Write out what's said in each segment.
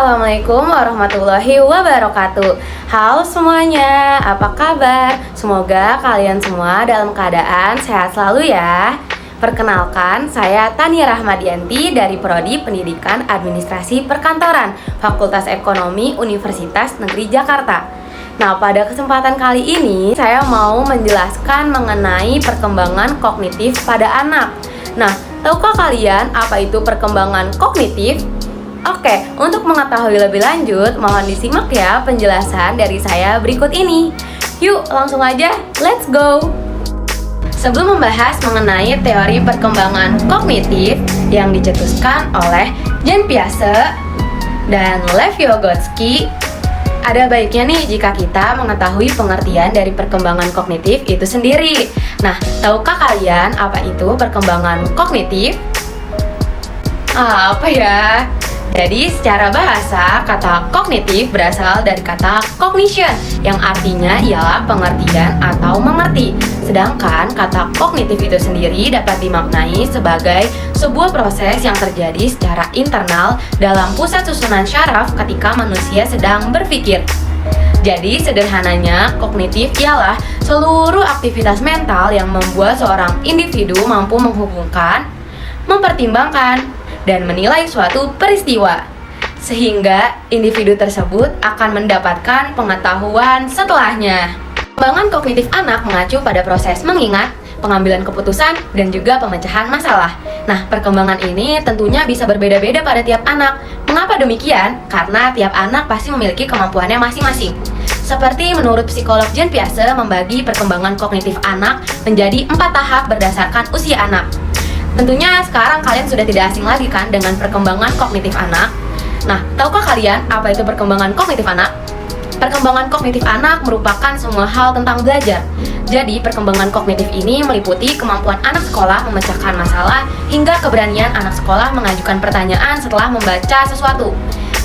Assalamualaikum warahmatullahi wabarakatuh. Halo semuanya, apa kabar? Semoga kalian semua dalam keadaan sehat selalu ya. Perkenalkan, saya Tania Rahmadianti dari Prodi Pendidikan Administrasi Perkantoran, Fakultas Ekonomi Universitas Negeri Jakarta. Nah, pada kesempatan kali ini saya mau menjelaskan mengenai perkembangan kognitif pada anak. Nah, tahukah kalian apa itu perkembangan kognitif? Oke, untuk mengetahui lebih lanjut, mohon disimak ya penjelasan dari saya berikut ini. Yuk, langsung aja, let's go! Sebelum membahas mengenai teori perkembangan kognitif yang dicetuskan oleh Jean Piaget dan Lev Vygotsky, ada baiknya nih jika kita mengetahui pengertian dari perkembangan kognitif itu sendiri. Nah, tahukah kalian apa itu perkembangan kognitif? Apa ya? Jadi secara bahasa, kata kognitif berasal dari kata cognition yang artinya ialah pengertian atau mengerti. Sedangkan kata kognitif itu sendiri dapat dimaknai sebagai sebuah proses yang terjadi secara internal dalam pusat susunan syaraf ketika manusia sedang berpikir. Jadi sederhananya, kognitif ialah seluruh aktivitas mental yang membuat seorang individu mampu menghubungkan, mempertimbangkan, dan menilai suatu peristiwa, sehingga individu tersebut akan mendapatkan pengetahuan setelahnya. Perkembangan kognitif anak mengacu pada proses mengingat, pengambilan keputusan, dan juga pemecahan masalah. Nah, perkembangan ini tentunya bisa berbeda-beda pada tiap anak. Mengapa demikian? Karena tiap anak pasti memiliki kemampuannya masing-masing. Seperti menurut psikolog Jean Piaget membagi perkembangan kognitif anak menjadi 4 tahap berdasarkan usia anak. Tentunya sekarang kalian sudah tidak asing lagi kan dengan perkembangan kognitif anak. Nah, tahukah kalian apa itu perkembangan kognitif anak? Perkembangan kognitif anak merupakan semua hal tentang belajar. Jadi, perkembangan kognitif ini meliputi kemampuan anak sekolah memecahkan masalah hingga keberanian anak sekolah mengajukan pertanyaan setelah membaca sesuatu.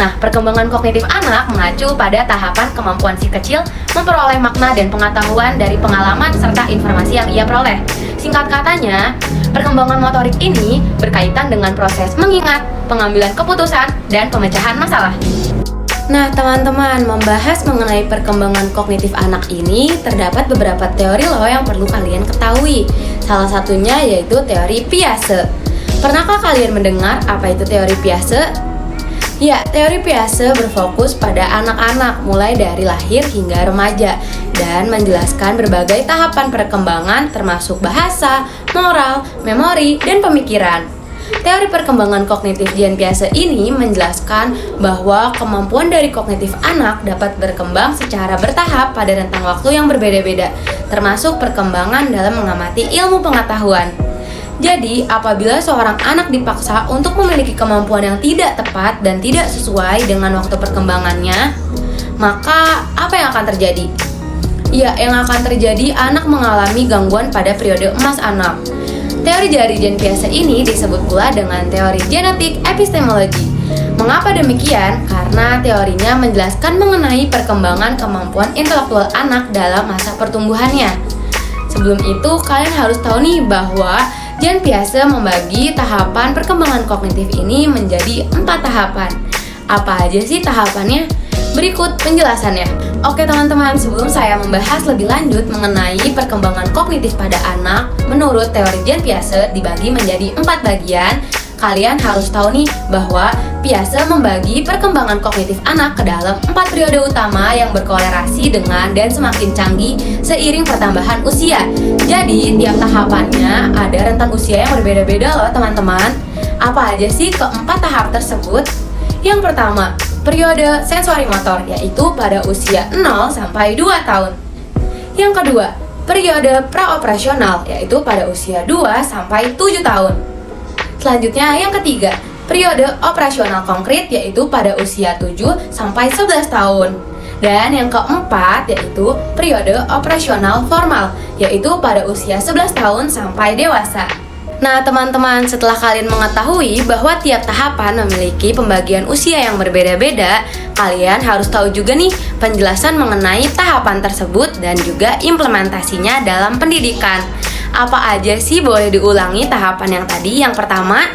Nah, perkembangan kognitif anak mengacu pada tahapan kemampuan si kecil memperoleh makna dan pengetahuan dari pengalaman serta informasi yang ia peroleh. Singkat katanya, perkembangan motorik ini berkaitan dengan proses mengingat, pengambilan keputusan, dan pemecahan masalah. Nah, teman-teman, membahas mengenai perkembangan kognitif anak ini terdapat beberapa teori loh yang perlu kalian ketahui. Salah satunya yaitu teori Piaget. Pernahkah kalian mendengar apa itu teori Piaget? Ya, teori Piaget berfokus pada anak-anak mulai dari lahir hingga remaja dan menjelaskan berbagai tahapan perkembangan termasuk bahasa, moral, memori, dan pemikiran. Teori perkembangan kognitif Jean Piaget ini menjelaskan bahwa kemampuan dari kognitif anak dapat berkembang secara bertahap pada rentang waktu yang berbeda-beda, termasuk perkembangan dalam mengamati ilmu pengetahuan. Jadi, apabila seorang anak dipaksa untuk memiliki kemampuan yang tidak tepat dan tidak sesuai dengan waktu perkembangannya, maka apa yang akan terjadi? Ya, yang akan terjadi anak mengalami gangguan pada periode emas anak. Teori dari Jean Piaget ini disebut pula dengan teori genetik epistemologi. Mengapa demikian? Karena teorinya menjelaskan mengenai perkembangan kemampuan intelektual anak dalam masa pertumbuhannya. Sebelum itu, kalian harus tahu nih bahwa Jean Piaget membagi tahapan perkembangan kognitif ini menjadi 4 tahapan. Apa aja sih tahapannya? Berikut penjelasannya. Oke teman-teman, sebelum saya membahas lebih lanjut mengenai perkembangan kognitif pada anak, menurut teori Jean Piaget dibagi menjadi 4 bagian. Kalian harus tahu nih bahwa Piaget membagi perkembangan kognitif anak ke dalam 4 periode utama yang berkorelasi dengan dan semakin canggih seiring pertambahan usia. Jadi, tiap tahapannya ada rentan usia yang berbeda-beda loh teman-teman. Apa aja sih keempat tahap tersebut? Yang pertama, periode sensori motor, yaitu pada usia 0 sampai 2 tahun. Yang kedua, periode praoperasional, yaitu pada usia 2 sampai 7 tahun. Selanjutnya yang ketiga, periode operasional konkret yaitu pada usia 7 sampai 11 tahun. Dan yang keempat yaitu periode operasional formal yaitu pada usia 11 tahun sampai dewasa. Nah teman-teman, setelah kalian mengetahui bahwa tiap tahapan memiliki pembagian usia yang berbeda-beda, kalian harus tahu juga nih penjelasan mengenai tahapan tersebut dan juga implementasinya dalam pendidikan. Apa aja sih, boleh diulangi tahapan yang tadi? Yang pertama,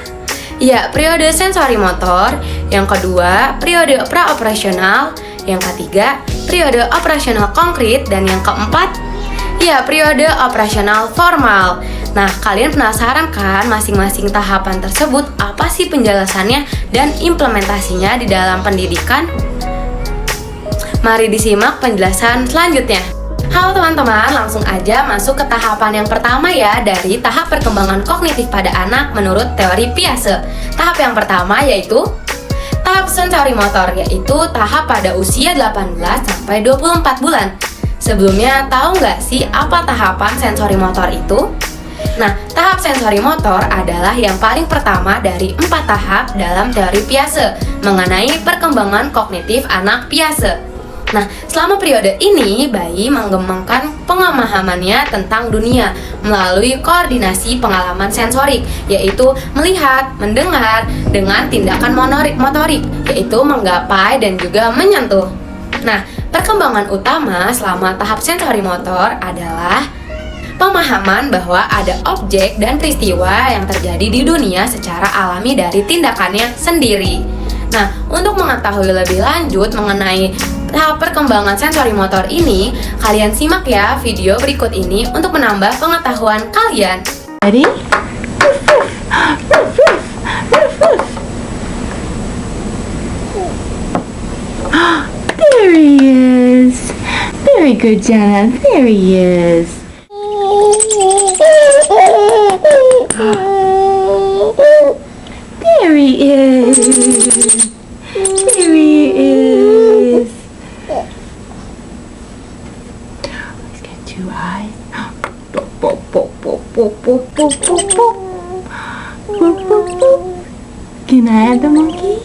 Ya, periode sensori motor. Yang kedua, periode praoperasional. Yang ketiga, periode operasional konkret. Dan yang keempat, ya, periode operasional formal. Nah, kalian penasaran kan masing-masing tahapan tersebut apa sih penjelasannya dan implementasinya di dalam pendidikan? Mari disimak penjelasan selanjutnya. Halo teman-teman, langsung aja masuk ke tahapan yang pertama ya dari tahap perkembangan kognitif pada anak menurut teori Piaget. Tahap yang pertama yaitu tahap sensori motor, yaitu tahap pada usia 18 sampai 24 bulan. Sebelumnya tahu nggak sih apa tahapan sensori motor itu? Nah, tahap sensori motor adalah yang paling pertama dari 4 tahap dalam teori Piaget mengenai perkembangan kognitif anak Piaget. Nah, selama periode ini, bayi mengembangkan pemahamannya tentang dunia melalui koordinasi pengalaman sensorik, yaitu melihat, mendengar, dengan tindakan motorik, yaitu menggapai dan juga menyentuh. Nah, perkembangan utama selama tahap sensori motor adalah pemahaman bahwa ada objek dan peristiwa yang terjadi di dunia secara alami dari tindakannya sendiri. Nah, untuk mengetahui lebih lanjut mengenai tahap perkembangan sensori motor ini, kalian simak ya video berikut ini untuk menambah pengetahuan kalian. Ready? There he is. Very good, Jana. There he is. There he is. There he is. He's got 2 eyes. Boop, boop, boop, boop, boop, boop, boop, boop, boop. Boop, boop, boop. Can I have the monkey?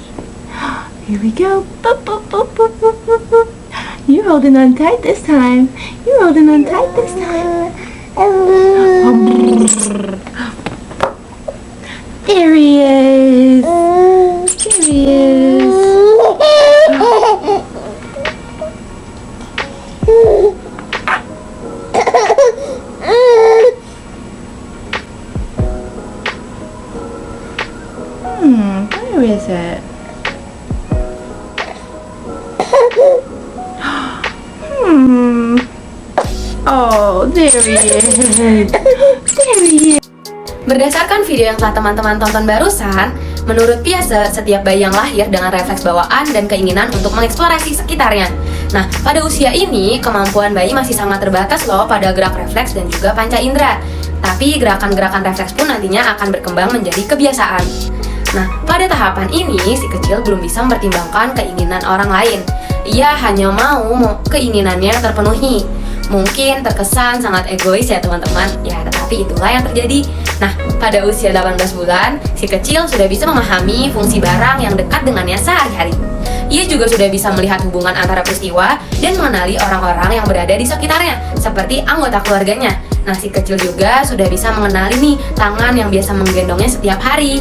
Here we go. Boop, boop, boop, boop, boop, boop, boop. You're holding on tight this time. You're holding on tight this time. There he is. There he is. Where is it? Oh, there he is. There he is. Berdasarkan video yang telah teman-teman tonton barusan, menurut Piaget, setiap bayi yang lahir dengan refleks bawaan dan keinginan untuk mengeksplorasi sekitarnya. Nah, pada usia ini, kemampuan bayi masih sangat terbatas loh pada gerak refleks dan juga panca indera. Tapi gerakan-gerakan refleks pun nantinya akan berkembang menjadi kebiasaan. Nah, pada tahapan ini, si kecil belum bisa mempertimbangkan keinginan orang lain. Ia hanya mau keinginannya terpenuhi. Mungkin terkesan sangat egois ya teman-teman, ya tetapi itulah yang terjadi. Nah, pada usia 18 bulan, si kecil sudah bisa memahami fungsi barang yang dekat dengannya sehari-hari. Ia juga sudah bisa melihat hubungan antara peristiwa dan mengenali orang-orang yang berada di sekitarnya, seperti anggota keluarganya. Nah, si kecil juga sudah bisa mengenali nih tangan yang biasa menggendongnya setiap hari.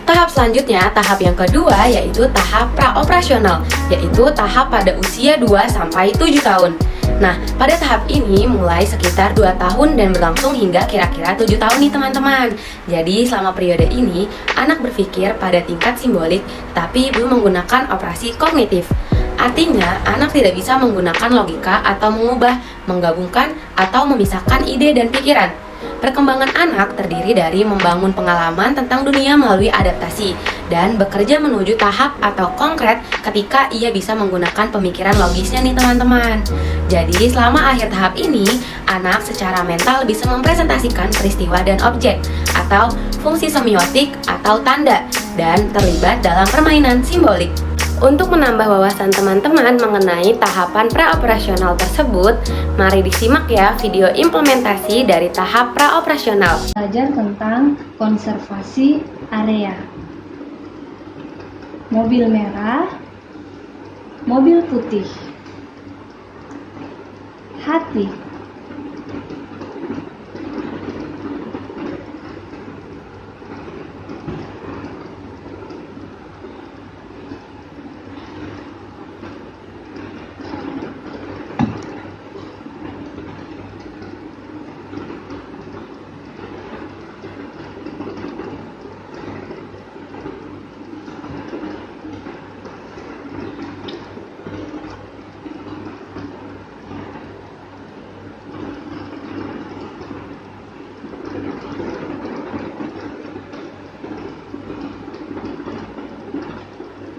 Tahap selanjutnya, tahap yang kedua, yaitu tahap praoperasional, yaitu tahap pada usia 2-7 tahun. Nah, pada tahap ini mulai sekitar 2 tahun dan berlangsung hingga kira-kira 7 tahun nih teman-teman. Jadi selama periode ini, anak berpikir pada tingkat simbolik, tapi belum menggunakan operasi kognitif. Artinya, anak tidak bisa menggunakan logika atau mengubah, menggabungkan, atau memisahkan ide dan pikiran. Perkembangan anak terdiri dari membangun pengalaman tentang dunia melalui adaptasi dan bekerja menuju tahap atau konkret ketika ia bisa menggunakan pemikiran logisnya nih teman-teman. Jadi selama akhir tahap ini, anak secara mental bisa mempresentasikan peristiwa dan objek atau fungsi semiotik atau tanda dan terlibat dalam permainan simbolik. Untuk menambah wawasan teman-teman mengenai tahapan praoperasional tersebut, mari disimak ya video implementasi dari tahap praoperasional. Belajar tentang konservasi area. Mobil merah, mobil putih, hati.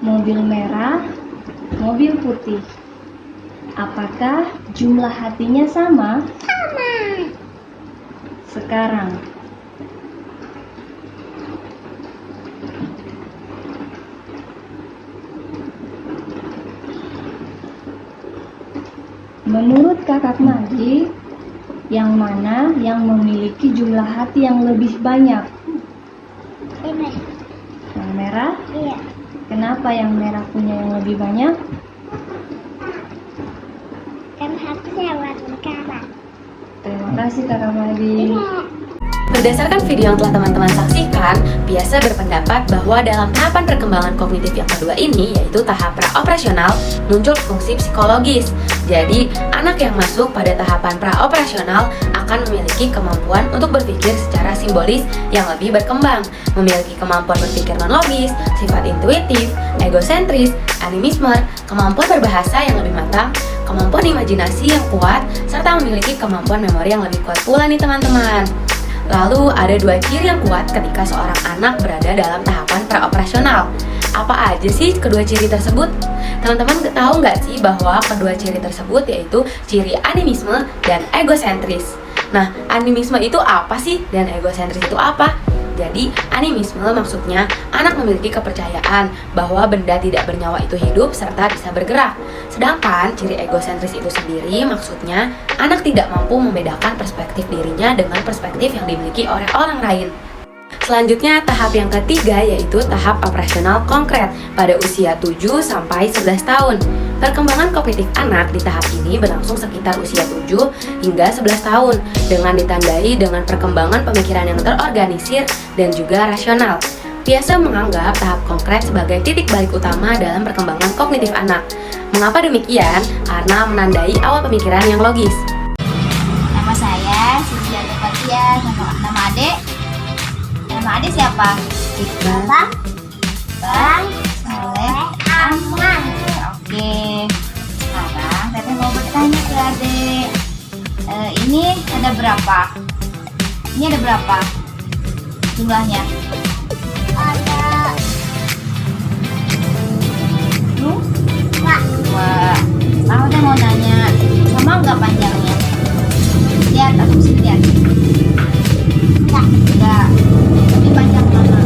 mobil merah, mobil putih. Apakah jumlah hatinya sama? Sama. Sekarang, menurut Kakak Najib, yang mana yang memiliki jumlah hati yang lebih banyak? Ini. Yang merah? Iya. Kenapa yang merah punya yang lebih banyak? Kan hatinya warna merah. Terima kasih Kakak Najib. Berdasarkan video yang telah teman-teman saksikan, biasa berpendapat bahwa dalam tahapan perkembangan kognitif yang kedua ini, yaitu tahap praoperasional, muncul fungsi psikologis. Jadi, anak yang masuk pada tahapan praoperasional akan memiliki kemampuan untuk berpikir secara simbolis yang lebih berkembang, memiliki kemampuan berpikir non-logis, sifat intuitif, egosentris, animisme, kemampuan berbahasa yang lebih matang, kemampuan imajinasi yang kuat, serta memiliki kemampuan memori yang lebih kuat pula nih teman-teman. Lalu ada dua ciri yang kuat ketika seorang anak berada dalam tahapan praoperasional. Apa aja sih kedua ciri tersebut? Teman-teman tahu nggak sih bahwa kedua ciri tersebut yaitu ciri animisme dan egosentris. Nah, animisme itu apa sih dan egosentris itu apa? Jadi, animisme maksudnya anak memiliki kepercayaan bahwa benda tidak bernyawa itu hidup serta bisa bergerak. Sedangkan ciri egosentris itu sendiri maksudnya anak tidak mampu membedakan perspektif dirinya dengan perspektif yang dimiliki oleh orang lain. Selanjutnya, tahap yang ketiga yaitu tahap operasional konkret pada usia 7 sampai 11 tahun. Perkembangan kognitif anak di tahap ini berlangsung sekitar usia 7 hingga 11 tahun dengan ditandai dengan perkembangan pemikiran yang terorganisir dan juga rasional. Biasa menganggap tahap konkret sebagai titik balik utama dalam perkembangan kognitif anak. Mengapa demikian? Karena menandai awal pemikiran yang logis. Nama saya Siti Fatia, nama adik. Nama adik siapa? Bang. Bang Soleh Aman. Oke. Sekarang Teteh mau bertanya ke adik. Ini ada berapa? Ini ada berapa jumlahnya? Ada dua. Aku udah mau nanya, sama nggak panjangnya? Lihat, aku mesti lihat. Enggak. Lebih panjang mana?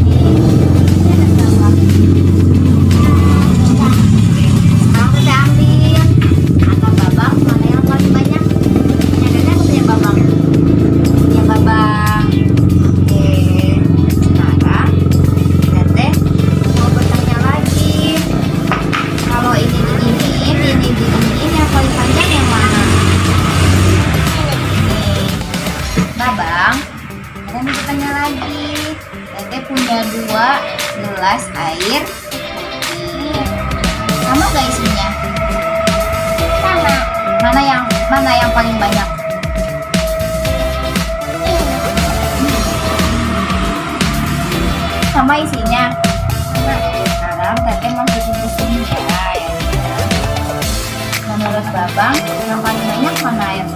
Ini ada berapa? Sekarang kita ambil angka babang, mana yang paling banyak? Punya Teteh atau punya babang? Punya babang. Oke. Sekarang Teteh mau bertanya lagi. Kalau ini yang paling panjang yang mana? Babang, Teteh mau bertanya lagi. Teteh punya 2 gelas air putih. Sama gak isinya? Sama. Mana yang paling banyak? Sama isinya? Sama. Sekarang Teteh mau pusing ya. Menurut Babang, yang paling banyak mana air?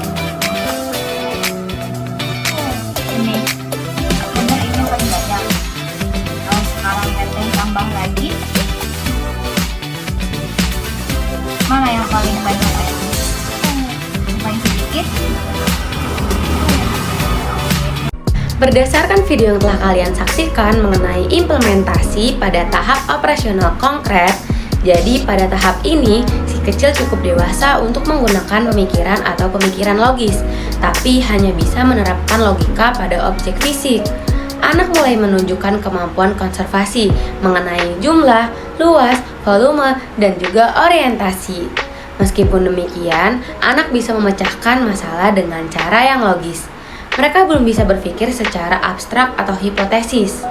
Ini. Bener, ini yang paling banyak. Kalau sekarang Teteh tambah lagi. Mana yang paling banyak air? Yang paling sedikit? Berdasarkan video yang telah kalian saksikan mengenai implementasi pada tahap operasional konkret, jadi pada tahap ini si kecil cukup dewasa untuk menggunakan pemikiran atau pemikiran logis, tapi hanya bisa menerapkan logika pada objek fisik. Anak mulai menunjukkan kemampuan konservasi mengenai jumlah, luas, volume, dan juga orientasi. Meskipun demikian, anak bisa memecahkan masalah dengan cara yang logis. Mereka belum bisa berpikir secara abstrak atau hipotesis.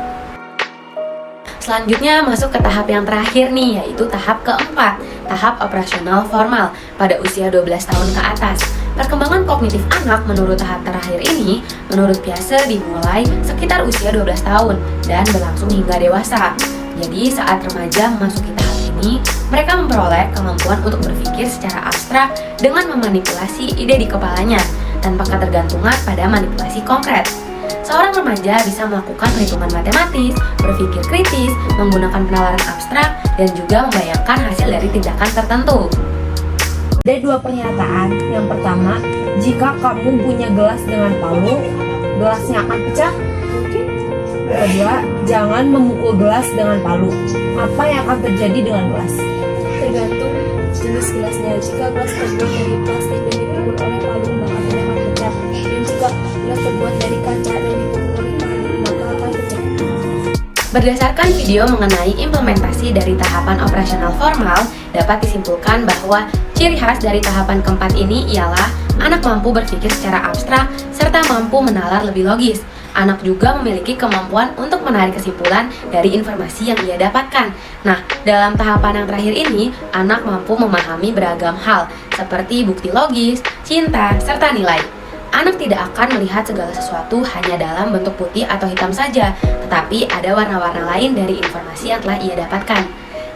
Selanjutnya masuk ke tahap yang terakhir nih, yaitu tahap keempat, tahap operasional formal pada usia 12 tahun ke atas. Perkembangan kognitif anak menurut tahap terakhir ini menurut Piaget dimulai sekitar usia 12 tahun dan berlangsung hingga dewasa. Jadi saat remaja memasuki tahap ini, mereka memperoleh kemampuan untuk berpikir secara abstrak dengan memanipulasi ide di kepalanya tanpa ketergantungan pada manipulasi konkret. seorang remaja bisa melakukan perhitungan matematis, berpikir kritis, menggunakan penalaran abstrak, dan juga membayangkan hasil dari tindakan tertentu. Ada dua pernyataan. Yang pertama, jika kamu punya gelas dengan palu, gelasnya akan pecah. Mungkin. Kedua, jangan memukul gelas dengan palu. Apa yang akan terjadi dengan gelas? Tergantung jenis gelasnya. Jika gelas terbuat dari plastik dan dipukul oleh palu, maka tidak akan pecah. Dan jika gelas terbuat dari kaca dan dipukul oleh palu, maka akan pecah. Berdasarkan video mengenai implementasi dari tahapan operasional formal, dapat disimpulkan bahwa ciri khas dari tahapan keempat ini ialah anak mampu berpikir secara abstrak serta mampu menalar lebih logis. Anak juga memiliki kemampuan untuk menarik kesimpulan dari informasi yang ia dapatkan. Nah, dalam tahapan yang terakhir ini, anak mampu memahami beragam hal seperti bukti logis, cinta, serta nilai. Anak tidak akan melihat segala sesuatu hanya dalam bentuk putih atau hitam saja, tetapi ada warna-warna lain dari informasi yang telah ia dapatkan.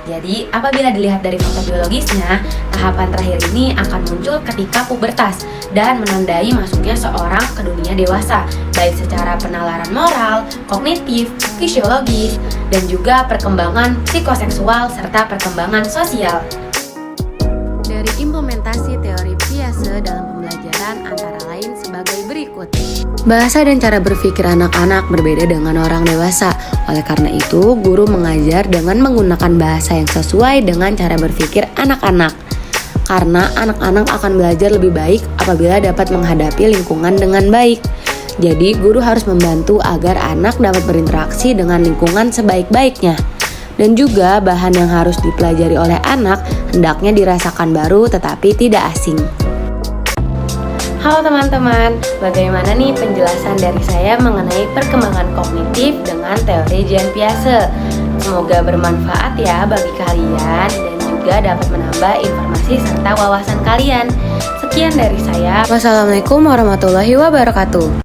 Jadi, apabila dilihat dari faktor biologisnya, tahapan terakhir ini akan muncul ketika pubertas dan menandai masuknya seorang ke dunia dewasa, baik secara penalaran moral, kognitif, fisiologis, dan juga perkembangan psikoseksual serta perkembangan sosial. Dari implementasi teori Piaget dalam pembelajaran antara lain sebagai berikut. Bahasa dan cara berpikir anak-anak berbeda dengan orang dewasa. Oleh karena itu, guru mengajar dengan menggunakan bahasa yang sesuai dengan cara berpikir anak-anak. Karena anak-anak akan belajar lebih baik apabila dapat menghadapi lingkungan dengan baik. Jadi, guru harus membantu agar anak dapat berinteraksi dengan lingkungan sebaik-baiknya. Dan juga bahan yang harus dipelajari oleh anak hendaknya dirasakan baru tetapi tidak asing. Halo teman-teman, bagaimana nih penjelasan dari saya mengenai perkembangan kognitif dengan teori Jean Piaget? Semoga bermanfaat ya bagi kalian dan juga dapat menambah informasi serta wawasan kalian. Sekian dari saya. Wassalamualaikum warahmatullahi wabarakatuh.